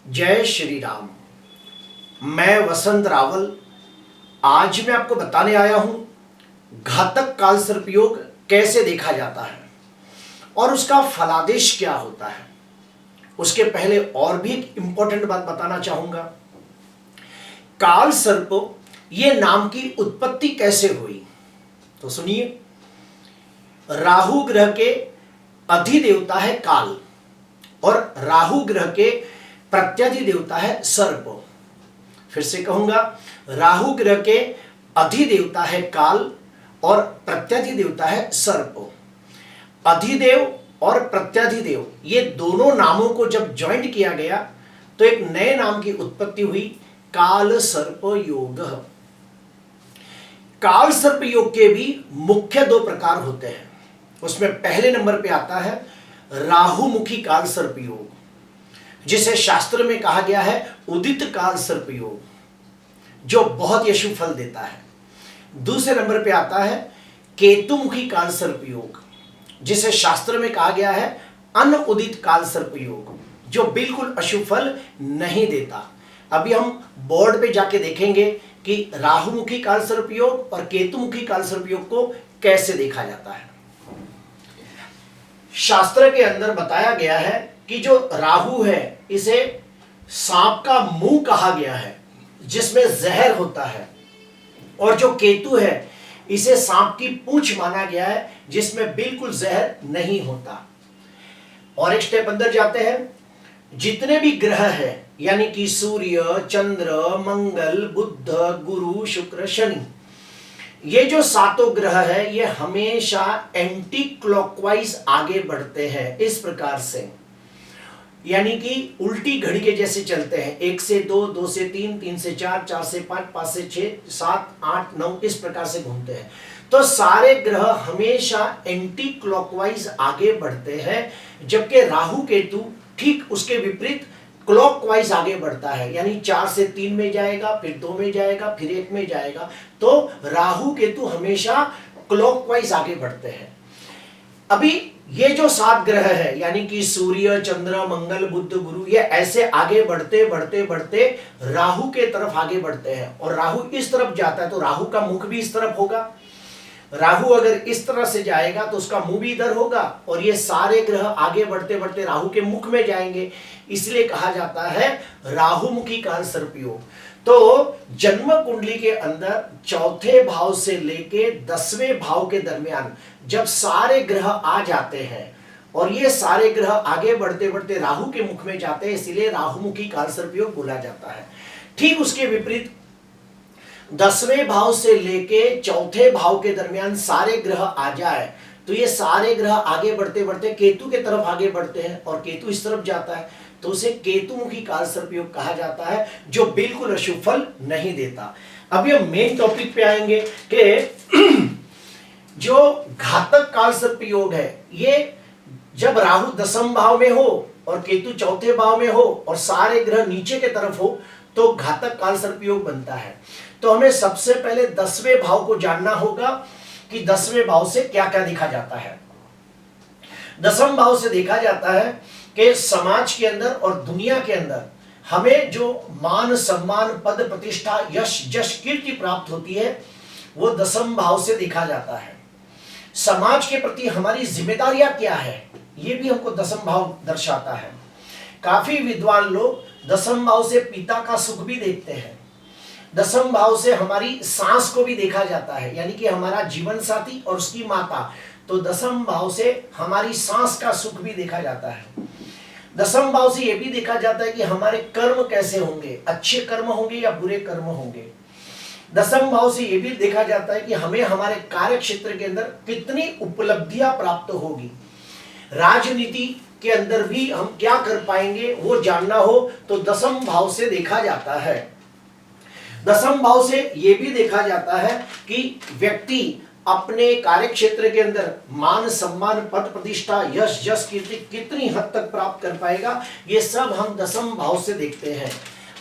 जय श्री राम। मैं वसंत रावल आज मैं आपको बताने आया हूं घातक काल सर्प योग कैसे देखा जाता है और उसका फलादेश क्या होता है। उसके पहले और भी एक इंपॉर्टेंट बात बताना चाहूंगा। काल सर्प ये नाम की उत्पत्ति कैसे हुई तो सुनिए। राहु ग्रह के अधिदेवता है काल और राहु ग्रह के प्रत्यधि देवता है सर्प। फिर से कहूंगा, राहु ग्रह के अधिदेवता है काल और प्रत्यधि देवता है सर्प। अधिदेव और प्रत्यधिदेव ये दोनों नामों को जब ज्वाइंट किया गया तो एक नए नाम की उत्पत्ति हुई, काल सर्प योग। काल सर्प योग के भी मुख्य दो प्रकार होते हैं। उसमें पहले नंबर पे आता है राहुमुखी काल सर्प योग, जिसे शास्त्र में कहा गया है उदित काल सर्प योग, जो बहुत ही शुभ फल देता है। दूसरे नंबर पे आता है केतुमुखी काल सर्प योग, जिसे शास्त्र में कहा गया है अनउदित काल सर्प योग, जो बिल्कुल अशुभ फल नहीं देता। अभी हम बोर्ड पे जाके देखेंगे कि राहुमुखी काल सर्प योग और केतुमुखी काल सर्प योग को कैसे देखा जाता है। शास्त्र के अंदर बताया गया है कि जो राहु है इसे सांप का मुंह कहा गया है जिसमें जहर होता है, और जो केतु है इसे सांप की पूंछ माना गया है जिसमें बिल्कुल जहर नहीं होता। और एक स्टेप अंदर जाते हैं। जितने भी ग्रह है यानी कि सूर्य, चंद्र, मंगल, बुध, गुरु, शुक्र, शनि, ये जो सातों ग्रह है ये हमेशा एंटी क्लॉकवाइज आगे बढ़ते हैं। इस प्रकार से यानी कि उल्टी घड़ी के जैसे चलते हैं। 1 से 2, 2 से 3, 3 से 4, 4 से 5, 5 से 6, 7, 8, 9 इस प्रकार से घूमते हैं। तो सारे ग्रह हमेशा एंटी क्लॉकवाइज आगे बढ़ते हैं, जबकि राहु केतु ठीक उसके विपरीत क्लॉकवाइज आगे बढ़ता है, यानी 4 से 3 में जाएगा, फिर 2 में जाएगा, फिर 1 में जाएगा। तो राहु केतु हमेशा क्लॉकवाइज आगे बढ़ते हैं। अभी ये जो 7 ग्रह है यानी कि सूर्य, चंद्र, मंगल, बुध, गुरु, ये ऐसे आगे बढ़ते बढ़ते बढ़ते राहु के तरफ आगे बढ़ते हैं। और राहु इस तरफ जाता है तो राहु का मुख भी इस तरफ होगा। राहु अगर इस तरह से जाएगा तो उसका मुंह भी इधर होगा, और ये सारे ग्रह आगे बढ़ते बढ़ते राहु के मुख में जाएंगे। इसलिए कहा जाता है राहुमुखी काल सर्प योग। तो जन्म कुंडली के अंदर चौथे भाव से लेके 10वें भाव के दरमियान जब सारे ग्रह आ जाते हैं और ये सारे ग्रह आगे बढ़ते बढ़ते राहु के मुख में जाते हैं, इसीलिए राहुमुखी काल सर्प योग बोला जाता है। ठीक उसके विपरीत 10वें भाव से लेके चौथे भाव के दरमियान सारे ग्रह आ जाए तो ये सारे ग्रह आगे बढ़ते बढ़ते केतु के तरफ आगे बढ़ते हैं, और केतु इस तरफ जाता है तो उसे केतुमुखी काल सर्प योग कहा जाता है, जो बिल्कुल अशुभ फल नहीं देता। अभी हम मेन टॉपिक पे आएंगे कि जो घातक काल सर्प योग है, ये जब राहु 10वें भाव में हो और केतु चौथे भाव में हो और सारे ग्रह नीचे के तरफ हो तो घातक काल सर्प योग बनता है। तो हमें सबसे पहले 10वें भाव को जानना होगा कि 10वें भाव से क्या क्या देखा जाता है। 10वें भाव से देखा जाता है कि समाज के अंदर और दुनिया के अंदर हमें जो मान, सम्मान, पद, प्रतिष्ठा, यश, जश, कीर्ति प्राप्त होती है वो 10वें भाव से देखा जाता है। समाज के प्रति हमारी जिम्मेदारियां क्या है ये भी हमको 10वें भाव दर्शाता है। काफी विद्वान लोग 10वें भाव से पिता का सुख भी देखते हैं। 10वें भाव से हमारी सांस को भी देखा जाता है, यानी कि हमारा जीवन साथी और उसकी माता। तो 10वें भाव से हमारी सांस का सुख भी देखा जाता है। 10वें भाव से यह भी देखा जाता है कि हमारे कर्म कैसे होंगे, अच्छे कर्म होंगे या बुरे कर्म होंगे। 10वें भाव से यह भी देखा जाता है कि हमें हमारे कार्य क्षेत्र के अंदर कितनी उपलब्धियां प्राप्त होगी। राजनीति के अंदर भी हम क्या कर पाएंगे वो जानना हो तो 10वें भाव से देखा जाता है। 10वें भाव से यह भी देखा जाता है कि व्यक्ति अपने कार्य क्षेत्र के अंदर मान, सम्मान, पद, प्रतिष्ठा, यश, जस, कीर्ति कितनी हद तक प्राप्त कर पाएगा, ये सब हम 10वें भाव से देखते हैं।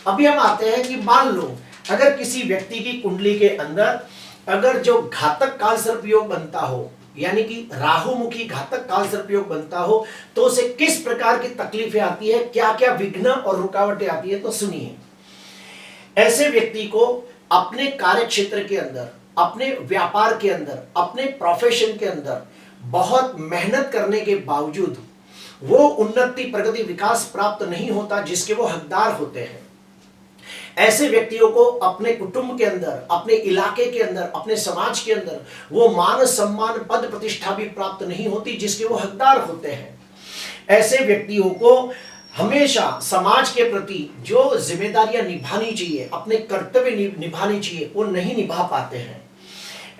अभी हम आते हैं कि मान लो अगर किसी व्यक्ति की कुंडली के अंदर अगर जो घातक काल सर्प योग बनता हो यानी कि राहुमुखी घातक काल सर्प योग बनता हो तो उसे किस प्रकार की तकलीफें आती है, क्या क्या विघ्न और रुकावटें आती है, तो सुनिए। ऐसे व्यक्ति को अपने कार्य क्षेत्र के अंदर, अपने व्यापार के अंदर, अपने प्रोफेशन के अंदर बहुत मेहनत करने के बावजूद वो उन्नति, प्रगति, विकास प्राप्त नहीं होता जिसके वो हकदार होते हैं। ऐसे व्यक्तियों को अपने कुटुंब के अंदर, अपने इलाके के अंदर, अपने समाज के अंदर वो मान सम्मान, पद प्रतिष्ठा भी प्राप्त नहीं होती जिसके वो हकदार होते हैं। ऐसे व्यक्तियों को हमेशा समाज के प्रति जो जिम्मेदारियां निभानी चाहिए, अपने कर्तव्य निभानी चाहिए, वो नहीं निभा पाते हैं।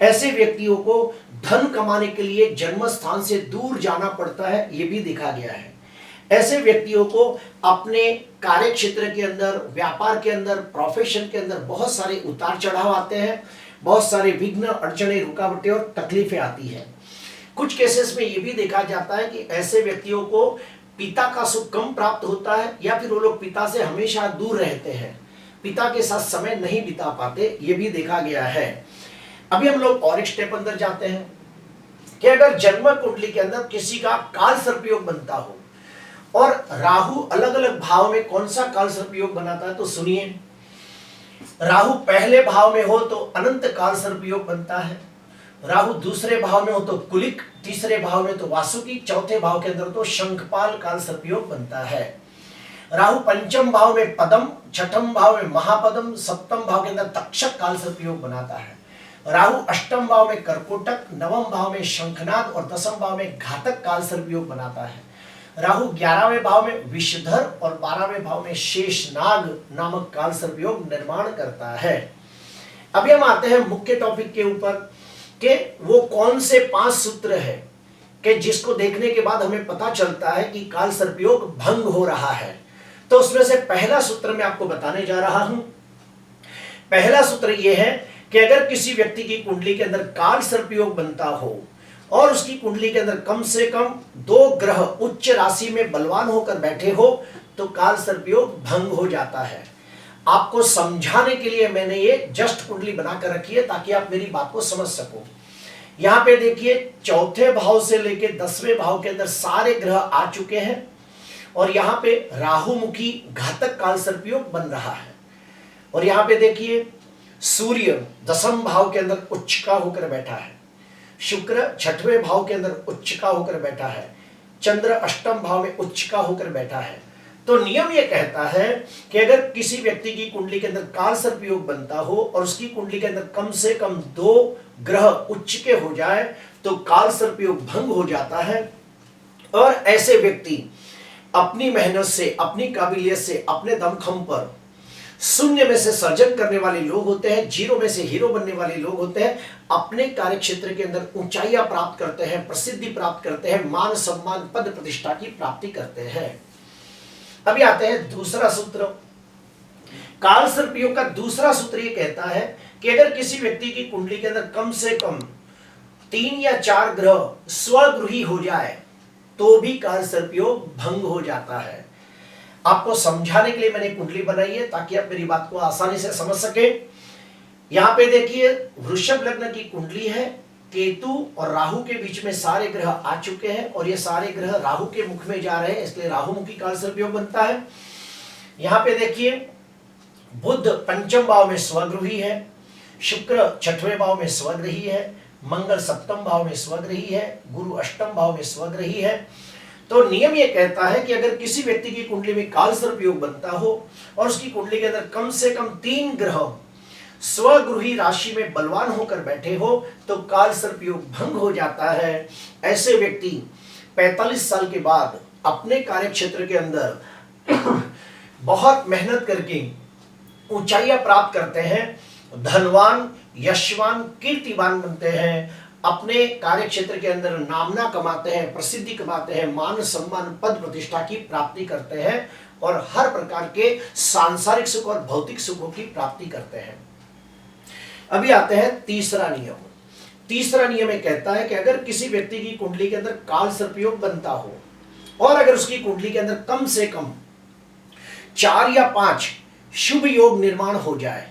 ऐसे व्यक्तियों को धन कमाने के लिए जन्म स्थान से दूर जाना पड़ता है, ये भी देखा गया है। ऐसे व्यक्तियों को अपने कार्य क्षेत्र के अंदर, व्यापार के अंदर, प्रोफेशन के अंदर बहुत सारे उतार चढ़ाव आते हैं, बहुत सारे विघ्न, अड़चने, रुकावटें और तकलीफें आती हैं। कुछ केसेस में ये भी देखा जाता है कि ऐसे व्यक्तियों को पिता का सुख कम प्राप्त होता है या फिर वो लोग पिता से हमेशा दूर रहते हैं, पिता के साथ समय नहीं बिता पाते, ये भी देखा गया है। अभी हम लोग और एक स्टेप अंदर जाते हैं कि अगर जन्म कुंडली के अंदर किसी का काल सर्प योग बनता हो और राहु अलग अलग भाव में कौन सा काल सर्प योग बनाता है, तो सुनिए। राहु पहले भाव में हो तो अनंत काल सर्प योग बनता है, राहु दूसरे भाव में हो तो कुलिक, तीसरे भाव में तो वासुकी, चौथे भाव के अंदर तो शंखपाल काल सर्प योग बनता है। राहु पंचम भाव में पदम, छठम भाव में महापदम, सप्तम भाव के अंदर तक्षक काल सर्प योग बनाता है। राहु अष्टम भाव में कर्कोटक, नवम भाव में शंखनाद और दसम भाव में घातक काल सर्प योग बनाता है। राहु 11वें भाव में विषधर और 12वें भाव में शेषनाग नामक काल सर्प योग निर्माण करता है। अभी हम आते हैं मुख्य टॉपिक के ऊपर कि वो कौन से 5 सूत्र है कि जिसको देखने के बाद हमें पता चलता है कि काल सर्प योग भंग हो रहा है। तो उसमें से पहला सूत्र मैं आपको बताने जा रहा हूं। पहला सूत्र यह है कि अगर किसी व्यक्ति की कुंडली के अंदर काल सर्प योग बनता हो और उसकी कुंडली के अंदर कम से कम 2 ग्रह उच्च राशि में बलवान होकर बैठे हो तो काल सर्प योग भंग हो जाता है। आपको समझाने के लिए मैंने ये जस्ट कुंडली बनाकर रखी है ताकि आप मेरी बात को समझ सको। यहां पे देखिए, चौथे भाव से लेकर 10वें भाव के अंदर सारे ग्रह आ चुके हैं और यहां पे राहुमुखी घातक काल सर्प योग बन रहा है। और यहां पे देखिए, सूर्य 10वें भाव के अंदर उच्चका होकर बैठा है, शुक्र 6वें भाव के अंदर उच्चका होकर बैठा है, चंद्र 8वें भाव में उच्चका होकर बैठा है। तो नियम यह कहता है कि अगर किसी व्यक्ति की कुंडली के अंदर काल सर्प योग बनता हो और उसकी कुंडली के अंदर कम से कम 2 ग्रह उच्च के हो जाए तो काल सर्प योग भंग हो जाता है। और ऐसे व्यक्ति अपनी मेहनत से, अपनी काबिलियत से, अपने दमखम पर शून्य में से सर्जन करने वाले लोग होते हैं, जीरो में से हीरो बनने वाले लोग होते हैं, अपने कार्य क्षेत्र के अंदर ऊंचाइयां प्राप्त करते हैं, प्रसिद्धि प्राप्त करते हैं, मान सम्मान, पद प्रतिष्ठा की प्राप्ति करते हैं। अभी आते हैं दूसरा सूत्र। काल सर्प योग का दूसरा सूत्र ये कहता है कि अगर किसी व्यक्ति की कुंडली के अंदर कम से कम 3 या 4 ग्रह स्वगृही हो जाए तो भी काल सर्प योग भंग हो जाता है। आपको समझाने के लिए मैंने कुंडली बनाई है ताकि आप मेरी बात को आसानी से समझ सके। यहां पे देखिए, वृषभ लग्न की कुंडली है, केतु और राहु के बीच में सारे ग्रह आ चुके हैं और ये सारे ग्रह राहु के मुख में जा रहे हैं, इसलिए राहुमुखी काल सर्प योग बनता है। यहां पे देखिए, बुध 5वें भाव में स्वगृही है, शुक्र 6वें भाव में स्वगृही है, मंगल 7वें भाव में स्वगृही है, गुरु 8वें भाव में स्वगृही है। तो नियम यह कहता है कि अगर किसी व्यक्ति की कुंडली में काल सर्प योग बनता हो और उसकी कुंडली के अंदर कम से कम 3 ग्रह स्वगृही राशि में बलवान होकर बैठे हो तो काल सर्प योग भंग हो जाता है। ऐसे व्यक्ति 45 साल के बाद अपने कार्य क्षेत्र के अंदर बहुत मेहनत करके ऊंचाइयां प्राप्त करते हैं, धनवान, यशवान, कीर्तिवान बनते हैं, अपने कार्य क्षेत्र के अंदर नामना कमाते हैं, प्रसिद्धि कमाते हैं, मान सम्मान, पद प्रतिष्ठा की प्राप्ति करते हैं और हर प्रकार के सांसारिक सुख और भौतिक सुखों की प्राप्ति करते हैं। अभी आते हैं तीसरा नियम। तीसरा नियम ये कहता है कि अगर किसी व्यक्ति की कुंडली के अंदर काल सर्प योग बनता हो और अगर उसकी कुंडली के अंदर कम से कम 4 या 5 शुभ योग निर्माण हो जाए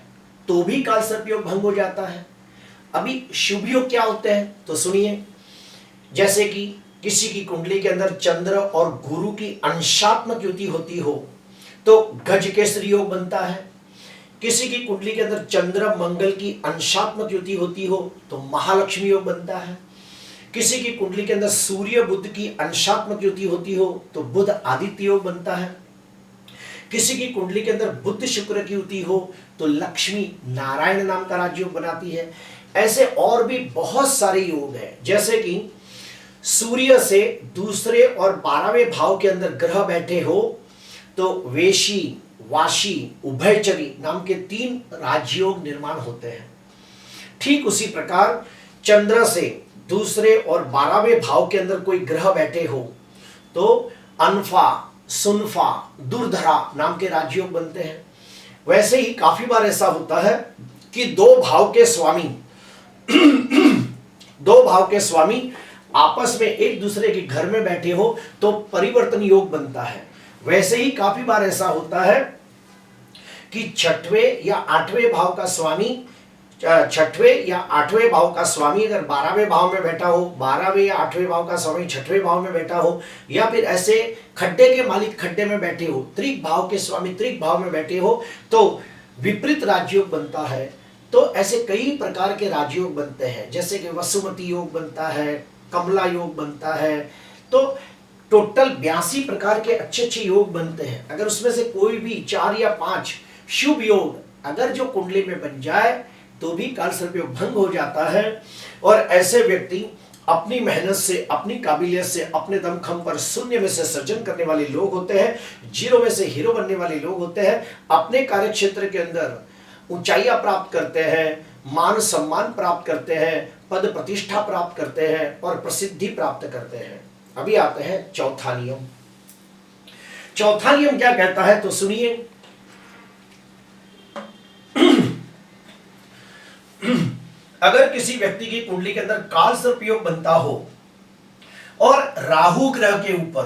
तो भी काल सर्प योग भंग हो जाता है। अभी शुभ योग क्या होते हैं तो सुनिए। जैसे कि किसी की कुंडली के अंदर चंद्र और गुरु की अंशात्मक युति होती हो तो गज केसरी योग बनता है। किसी की कुंडली के अंदर चंद्र मंगल की अंशात्मक युति होती हो तो महालक्ष्मी योग बनता है। किसी की कुंडली के अंदर सूर्य बुध की अंशात्मक युति होती हो तो बुध आदित्य योग बनता है। किसी की कुंडली के अंदर बुध शुक्र की युति हो तो लक्ष्मी नारायण नाम का राजयोग बनाती है। ऐसे और भी बहुत सारे योग हैं, जैसे कि सूर्य से दूसरे और 12वें भाव के अंदर ग्रह बैठे हो तो वेशी वाशी उभयचरी नाम के 3 राजयोग निर्माण होते हैं। ठीक उसी प्रकार चंद्र से दूसरे और 12वें भाव के अंदर कोई ग्रह बैठे हो तो अनफा सुनफा दुर्धरा नाम के राजयोग बनते हैं। वैसे ही काफी बार ऐसा होता है कि दो भाव के स्वामी आपस में एक दूसरे के घर में बैठे हो तो परिवर्तन योग बनता है। वैसे ही काफी बार ऐसा होता है कि छठवें या आठवें भाव का स्वामी अगर 12वें भाव में बैठा हो, 12वें या 8वें भाव का स्वामी 6ठवें भाव में बैठा हो, या फिर ऐसे खड्डे के मालिक खड्डे में बैठे हो, त्रिक भाव के स्वामी त्रिक भाव में बैठे हो तो विपरीत राजयोग बनता है। तो ऐसे कई प्रकार के राजयोग बनते हैं, जैसे कि वसुमती योग बनता है, कमला योग बनता है। तो टोटल 82 प्रकार के अच्छे अच्छे योग बनते हैं। अगर उसमें से कोई भी 4 या 5 शुभ योग अगर जो कुंडली में बन जाए तो भी कालसर्प योग भंग हो जाता है। और ऐसे व्यक्ति अपनी मेहनत से, अपनी काबिलियत से, अपने दमखम पर शून्य में से सृजन करने वाले लोग होते हैं, जीरो में से हीरो बनने वाले लोग होते हैं, अपने कार्य क्षेत्र के अंदर ऊंचाइयां प्राप्त करते हैं, मान सम्मान प्राप्त करते हैं, पद प्रतिष्ठा प्राप्त करते हैं और प्रसिद्धि प्राप्त करते हैं। अभी आते हैं चौथा नियम। चौथा नियम क्या कहता है तो सुनिए। अगर किसी व्यक्ति की कुंडली के अंदर कालसर्प योग बनता हो और राहु ग्रह के ऊपर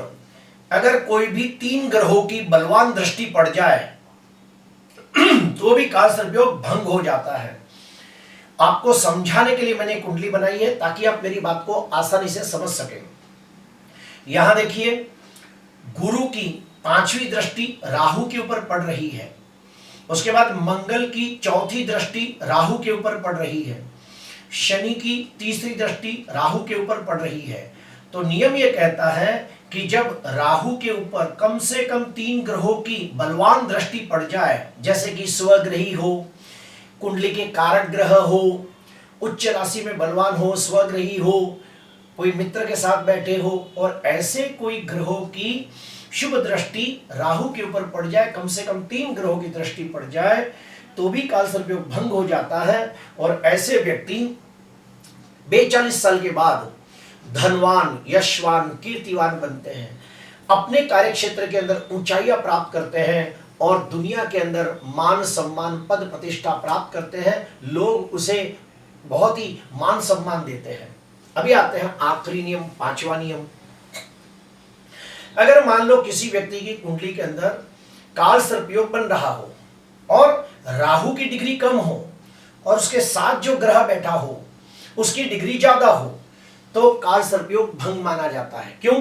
अगर कोई भी 3 ग्रहों की बलवान दृष्टि पड़ जाए तो भी कालसर्प योग भंग हो जाता है। आपको समझाने के लिए मैंने कुंडली बनाई है ताकि आप मेरी बात को आसानी से समझ सकें। यहां देखिए, गुरु की 5वीं दृष्टि राहु के ऊपर पड़ रही है, उसके बाद मंगल की 4थी दृष्टि राहु के ऊपर पड़ रही है, शनि की 3री दृष्टि राहु के ऊपर पड़ रही है। तो नियम यह कहता है कि जब राहु के ऊपर कम से कम 3 ग्रहों की बलवान दृष्टि पड़ जाए, जैसे कि स्वग्रही हो, कुंडली के कारक ग्रह हो, उच्च राशि में बलवान हो, स्वग्रही हो, कोई मित्र के साथ बैठे हो और ऐसे कोई ग्रहों की शुभ दृष्टि राहु के ऊपर पड़ जाए, कम से कम 3 ग्रहों की दृष्टि पड़ जाए तो भी कालसर्प योग भंग हो जाता है। और ऐसे व्यक्ति 42 साल के बाद धनवान, यशवान, कीर्तिवान बनते हैं, अपने कार्य क्षेत्र के अंदर ऊंचाइयां प्राप्त करते हैं और दुनिया के अंदर मान सम्मान पद प्रतिष्ठा प्राप्त करते हैं। लोग उसे बहुत ही मान सम्मान देते हैं। अभी आते हैं आखिरी नियम, 5वां नियम। अगर मान लो किसी व्यक्ति की कुंडली के अंदर कालसर्प योग बन रहा हो और राहु की डिग्री कम हो और उसके साथ जो ग्रह बैठा हो उसकी डिग्री ज्यादा हो तो कालसर्प योग भंग माना जाता है। क्यों?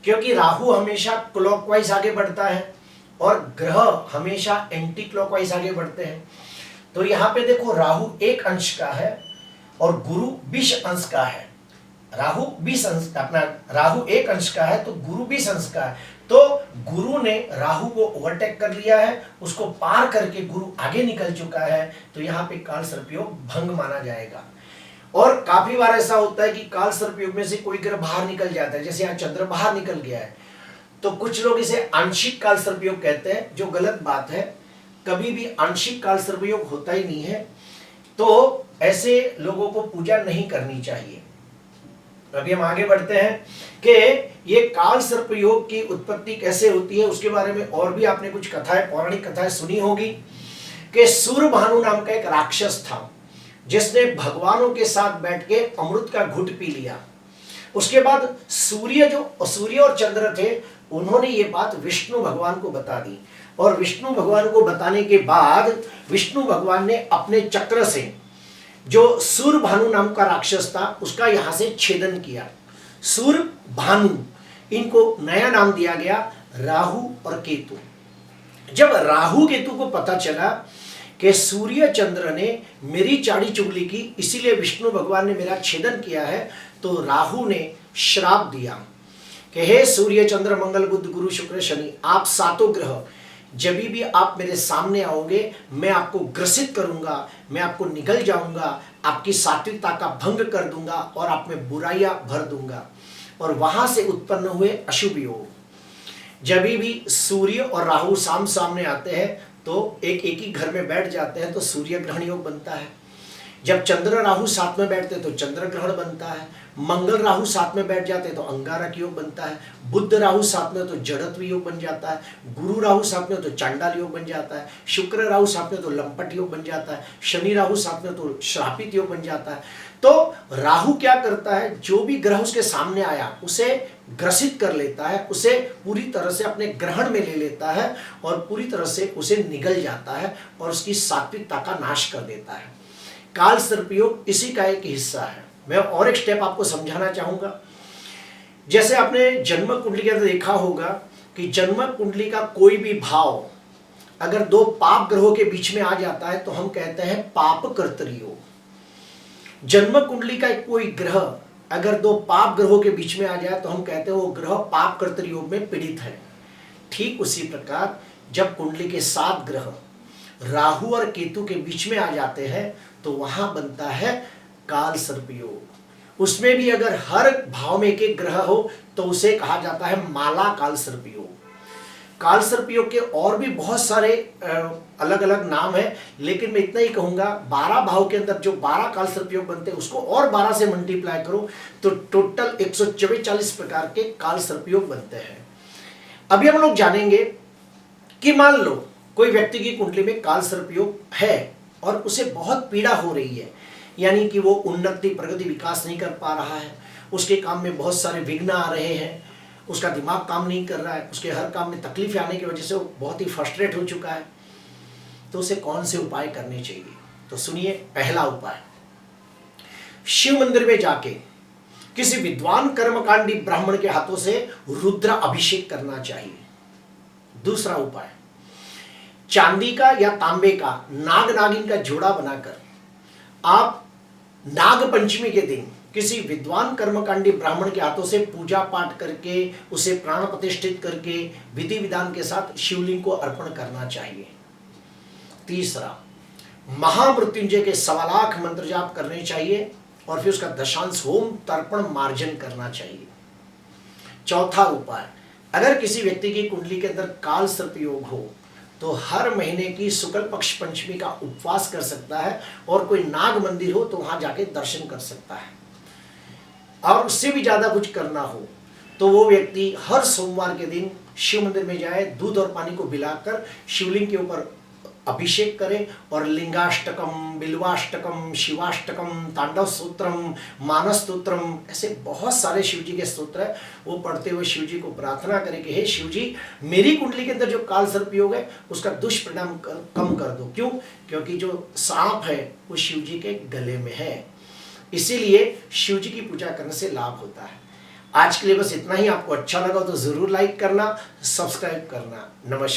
क्योंकि राहु हमेशा क्लॉकवाइज आगे बढ़ता है और ग्रह हमेशा एंटी क्लॉकवाइज आगे बढ़ते हैं। तो यहां पे देखो, राहु 1 अंश का है और गुरु 20 अंश का है। राहु 20 अंश का, अपना राहु 1 अंश का है तो गुरु 20 अंश का है। तो गुरु ने राहु को ओवरटेक कर लिया है, उसको पार करके गुरु आगे निकल चुका है, तो यहाँ पे कालसर्प योग भंग माना जाएगा। और काफी बार ऐसा होता है कि कालसर्प योग में से कोई ग्रह बाहर निकल जाता है, जैसे यहाँ चंद्र बाहर निकल गया है, तो कुछ लोग इसे आंशिक कालसर्प योग कहते हैं, जो गलत बात है। कभी भी आंशिक कालसर्प योग होता ही नहीं है, तो ऐसे लोगों को पूजा नहीं करनी चाहिए। अभी हम आगे बढ़ते हैं कि ये कालसर्प योग की उत्पत्ति कैसे होती है, उसके बारे में और भी आपने कुछ कथाएं, पौराणिक कथाएं सुनी होगी कि सूरभानु नाम का एक राक्षस था जिसने भगवानों के साथ बैठ के अमृत का घुट पी लिया। उसके बाद सूर्य और चंद्र थे, उन्होंने ये बात विष्णु भगवान को बता दी और विष्णु भगवान को बताने के बाद विष्णु भगवान ने अपने चक्र से जो सूरभानु नाम का राक्षस था उसका यहां से छेदन किया। सूर्य, भानु, इनको नया नाम दिया गया राहु और केतु। जब राहु केतु को पता चला कि सूर्य चंद्र ने मेरी चाड़ी चुगली की, इसीलिए विष्णु भगवान ने मेरा छेदन किया है, तो राहु ने श्राप दिया कि हे सूर्य, चंद्र, मंगल, बुध, गुरु, शुक्र, शनि, आप सातों ग्रह जब भी आप मेरे सामने आओगे मैं आपको ग्रसित करूंगा, मैं आपको निगल जाऊंगा, आपकी सात्विकता का भंग कर दूंगा और आप में बुराइयां भर दूंगा। और वहां से उत्पन्न हुए अशुभ योग। जब भी सूर्य और राहु सामने आते हैं तो एक ही घर में बैठ जाते हैं तो सूर्य ग्रहण योग बनता है। जब चंद्र राहु साथ में बैठते तो चंद्र ग्रहण बनता है। मंगल राहु साथ में बैठ जाते तो अंगारक योग बनता है। बुध राहु साथ में तो जड़त्व योग बन जाता है। गुरु राहु साथ में तो चांडाल योग बन जाता है। शुक्र राहु साथ में तो लंपट योग बन जाता है। शनि राहु साथ में तो श्रापित योग बन जाता है। तो राहु क्या करता है, जो भी ग्रह उसके सामने आया उसे ग्रसित कर लेता है, उसे पूरी तरह से अपने ग्रहण में ले लेता है और पूरी तरह से उसे निगल जाता है और उसकी सात्विकता का नाश कर देता है। काल सर्प योग इसी का एक हिस्सा है। मैं और एक स्टेप आपको समझाना चाहूंगा। जैसे आपने जन्म कुंडली के अंदर देखा होगा कि जन्म कुंडली का कोई भी भाव अगर दो पाप ग्रहों के बीच में आ जाता है तो हम कहते हैं पाप कर्तरी योग। जन्म कुंडली का कोई ग्रह अगर दो पाप ग्रहों के बीच में आ जाए तो हम कहते हैं वो ग्रह पाप कर्तरी योग में पीड़ित है। ठीक उसी प्रकार जब कुंडली के 7 ग्रह राहु और केतु के बीच में आ जाते हैं तो वहां बनता है काल सर्प योग। उसमें भी अगर हर भाव में एक ग्रह हो तो उसे कहा जाता है माला काल सर्प योग। काल सर्प योग के और भी बहुत सारे अलग अलग नाम है, लेकिन मैं इतना ही कहूंगा 12 भाव के अंदर जो 12 काल सर्प योग बनते हैं उसको और 12 से मल्टीप्लाई करो तो टोटल 144 प्रकार के काल सर्प योग बनते हैं। अभी हम लोग जानेंगे कि मान लो कोई व्यक्ति की कुंडली में काल सर्प योग है और उसे बहुत पीड़ा हो रही है, यानी कि वो उन्नति, प्रगति, विकास नहीं कर पा रहा है, उसके काम में बहुत सारे विघ्न आ रहे हैं, उसका दिमाग काम नहीं कर रहा है, उसके हर काम में तकलीफ आने की वजह से वो बहुत ही फ्रस्ट्रेट हो चुका है, तो उसे कौन से उपाय करने चाहिए? तो सुनिए, पहला उपाय, शिव मंदिर में जाके किसी विद्वान कर्मकांडी ब्राह्मण के हाथों से रुद्र अभिषेक करना चाहिए। दूसरा उपाय, चांदी का या तांबे का नाग नागिन का जोड़ा बनाकर आप नाग पंचमी के दिन किसी विद्वान कर्मकांडी ब्राह्मण के हाथों से पूजा पाठ करके उसे प्राण प्रतिष्ठित करके विधि विधान के साथ शिवलिंग को अर्पण करना चाहिए। तीसरा, महामृत्युंजय के 1.25 लाख मंत्र जाप करने चाहिए और फिर उसका दशांश होम तर्पण मार्जन करना चाहिए। चौथा उपाय, अगर किसी व्यक्ति की कुंडली के अंदर काल सर्प योग हो तो हर महीने की शुक्ल पक्ष पंचमी का उपवास कर सकता है और कोई नाग मंदिर हो तो वहां जाके दर्शन कर सकता है। और उससे भी ज्यादा कुछ करना हो तो वो व्यक्ति हर सोमवार के दिन शिव मंदिर में जाए, दूध और पानी को मिलाकर शिवलिंग के ऊपर अभिषेक करे और लिंगाष्टकम, बिल्वाष्टकम, शिवाष्टकम, तांडव सूत्रम, मानस स्तोत्रम, ऐसे बहुत सारे शिव जी के स्तोत्र है, वो पढ़ते हुए शिव जी को प्रार्थना करें कि हे शिव जी, मेरी कुंडली के अंदर जो काल सर्प योग है उसका दुष्परिणाम कम कर दो। क्यों? क्योंकि जो सांप है वो शिव जी के गले में है, इसीलिए शिव जी की पूजा करने से लाभ होता है। आज के लिए बस इतना ही। आपको अच्छा लगा तो जरूर लाइक करना, सब्सक्राइब करना। नमस्कार।